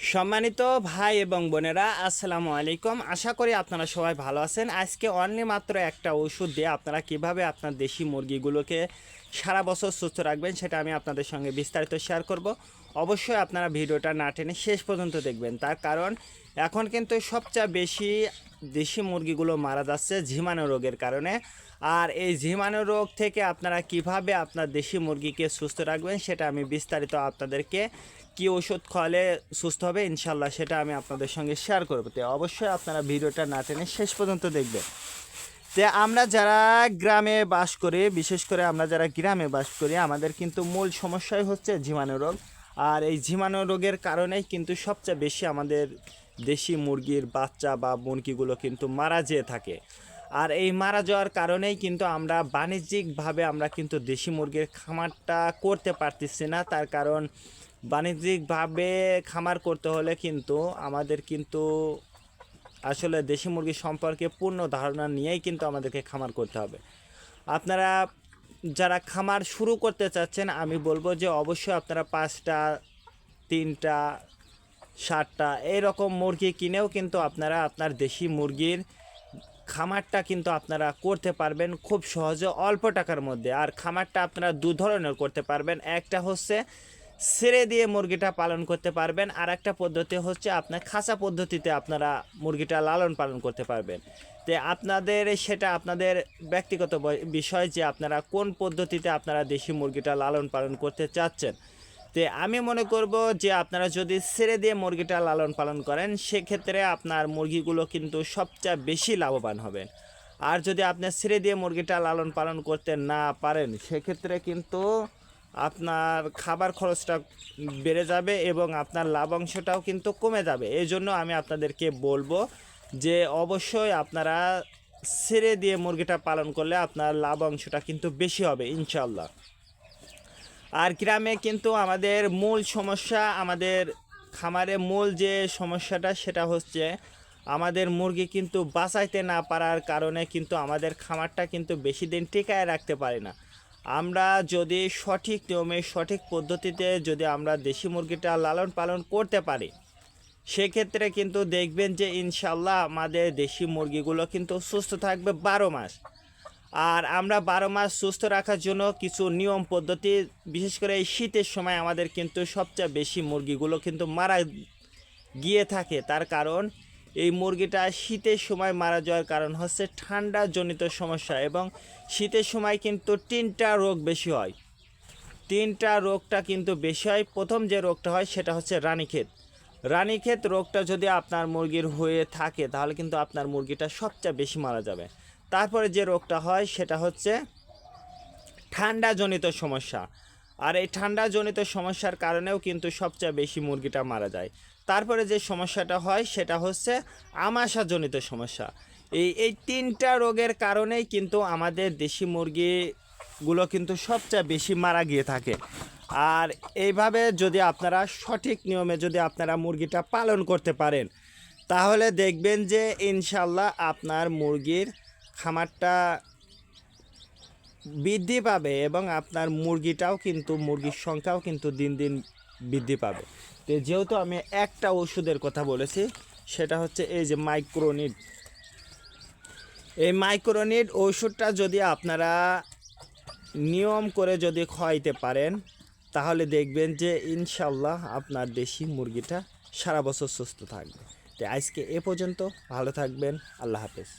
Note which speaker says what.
Speaker 1: সম্মানিত ভাই এবং বোনেরা, আসসালামু আলাইকুম। আশা করি আপনারা সবাই ভালো আছেন। আজকে অনলি মাত্র একটা ওষুধ দিয়ে আপনারা কিভাবে আপনার দেশি মুরগিগুলোকে সারা বছর সুস্থ রাখবেন সেটা আমি আপনাদের সঙ্গে বিস্তারিত শেয়ার করব। অবশ্যই আপনারা ভিডিওটা না টেনে শেষ পর্যন্ত দেখবেন, তার কারণ এখন কিন্তু সবচেয়ে বেশি দেশি মুরগিগুলো মারা যাচ্ছে ঝিমানো রোগের কারণে। আর এই ঝিমানো রোগ থেকে আপনারা কিভাবে আপনার দেশি মুরগিকে সুস্থ রাখবেন সেটা আমি বিস্তারিত আপনাদেরকে কি ওষুধ খাওয়ালে সুস্থ হবে ইনশাল্লাহ সেটা আমি আপনাদের সঙ্গে শেয়ার করবো। তো অবশ্যই আপনারা ভিডিওটা না টেনে শেষ পর্যন্ত দেখবেন। তো আমরা যারা গ্রামে বাস করি, বিশেষ করে আমরা যারা গ্রামে বাস করি, আমাদের কিন্তু মূল সমস্যাই হচ্ছে জীবাণু রোগ। আর এই জীবাণু রোগের কারণেই কিন্তু সবচেয়ে বেশি আমাদের দেশি মুরগির বাচ্চা বা মুরগিগুলো কিন্তু মারা যেয়ে থাকে। আর এই মারা যাওয়ার কারণেই কিন্তু আমরা বাণিজ্যিকভাবে আমরা কিন্তু দেশি মুরগির খামারটা করতে পারতেছি না। তার কারণ বাণিজ্যিকভাবে খামার করতে হলে কিন্তু আমাদের কিন্তু আসলে দেশি মুরগি সম্পর্কে পূর্ণ ধারণা নিয়েই কিন্তু আমাদেরকে খামার করতে হবে। আপনারা যারা খামার শুরু করতে চাচ্ছেন, আমি বলবো যে অবশ্যই আপনারা 5টা 3টা 7টা এরকম মুরগি কিনেও কিন্তু আপনারা আপনার দেশি মুরগির খামারটা কিন্তু আপনারা করতে পারবেন খুব সহজে অল্প টাকার মধ্যে। আর খামারটা আপনারা দু ধরনের করতে পারবেন, একটা হচ্ছে ছেড়ে দিয়ে মুরগিটা পালন করতে পারবেন, আর একটা পদ্ধতি হচ্ছে আপনার খাঁচা পদ্ধতিতে আপনারা মুরগিটা লালন পালন করতে পারবেন। তো আপনাদের সেটা আপনাদের ব্যক্তিগত বিষয় যে আপনারা কোন পদ্ধতিতে আপনারা দেশি মুরগিটা লালন পালন করতে চাচ্ছেন। তো আমি মনে করব যে আপনারা যদি ছেড়ে দিয়ে মুরগিটা লালন পালন করেন সেক্ষেত্রে আপনার মুরগিগুলো কিন্তু সবচেয়ে বেশি লাভবান হবেন। আর যদি আপনি ছেড়ে দিয়ে মুরগিটা লালন পালন করতে না পারেন সেক্ষেত্রে কিন্তু আপনার খাবার খরচটা বেড়ে যাবে এবং আপনার লাভাংশটাও কিন্তু কমে যাবে। এই জন্য আমি আপনাদেরকে বলবো যে অবশ্যই আপনারা ছেড়ে দিয়ে মুরগিটা পালন করলে আপনার লাভাংশটা কিন্তু বেশি হবে ইনশাল্লাহ। আর গ্রামে কিন্তু আমাদের মূল সমস্যা, আমাদের খামারে মূল যে সমস্যাটা সেটা হচ্ছে আমাদের মুরগি কিন্তু বাঁচাইতে না পারার কারণে কিন্তু আমাদের খামারটা কিন্তু বেশি দিন টিকায় রাখতে পারি না। আমরা যদি সঠিক নিয়মে সঠিক পদ্ধতিতে যদি আমরা দেশি মুরগিটা লালন পালন করতে পারি সেক্ষেত্রে কিন্তু দেখবেন যে ইনশাল্লাহ আমাদের দেশি মুরগিগুলো কিন্তু সুস্থ থাকবে 12 মাস। আর আমরা 12 মাস সুস্থ রাখার জন্য কিছু নিয়ম পদ্ধতি, বিশেষ করে এই শীতের সময় আমাদের কিন্তু সবচেয়ে বেশি মুরগিগুলো কিন্তু মারা গিয়ে থাকে। তার কারণ এই মুরগিটা শীতের সময় মারা যাওয়ার কারণ হচ্ছে ঠান্ডা জনিত সমস্যা, এবং শীতের সময় কিন্তু 3টা রোগ বেশি হয়। 3টা রোগটা কিন্তু বেশি হয়। প্রথম যে রোগটা হয় সেটা হচ্ছে রানীক্ষেত। রানীক্ষেত রোগটা যদি আপনার মুরগির হয়ে থাকে তাহলে কিন্তু আপনার মুরগিটা সবচেয়ে বেশি মারা যাবে। তারপরে যে রোগটা হয় সেটা হচ্ছে ঠান্ডাজনিত সমস্যা। আর এই ঠান্ডাজনিত সমস্যার কারণেও কিন্তু সবচেয়ে বেশি মুরগিটা মারা যায়। তারপরে যে সমস্যাটা হয় সেটা হচ্ছে আমাশাজনিত সমস্যা। এই 3টা রোগের কারণেই কিন্তু আমাদের দেশি মুরগিগুলো কিন্তু সবচেয়ে বেশি মারা গিয়ে থাকে। আর এইভাবে যদি আপনারা সঠিক নিয়মে যদি আপনারা মুরগিটা পালন করতে পারেন তাহলে দেখবেন যে ইনশাল্লাহ আপনার মুরগির খামারটা বৃদ্ধি পাবে এবং আপনার মুরগিটাও কিন্তু মুরগির সংখ্যাও কিন্তু দিন দিন বৃদ্ধি পাবে। তো যেহেতু আমি একটা ওষুধের কথা বলেছি সেটা হচ্ছে এই যে মাইক্রোনিড। এই মাইক্রোনিড ওষুধটা যদি আপনারা নিয়ম করে যদি খাওয়াইতে পারেন তাহলে দেখবেন যে ইনশাল্লাহ আপনার দেশি মুরগিটা সারা বছর সুস্থ থাকবে। তো আজকে এ পর্যন্ত, ভালো থাকবেন, আল্লাহ হাফেজ।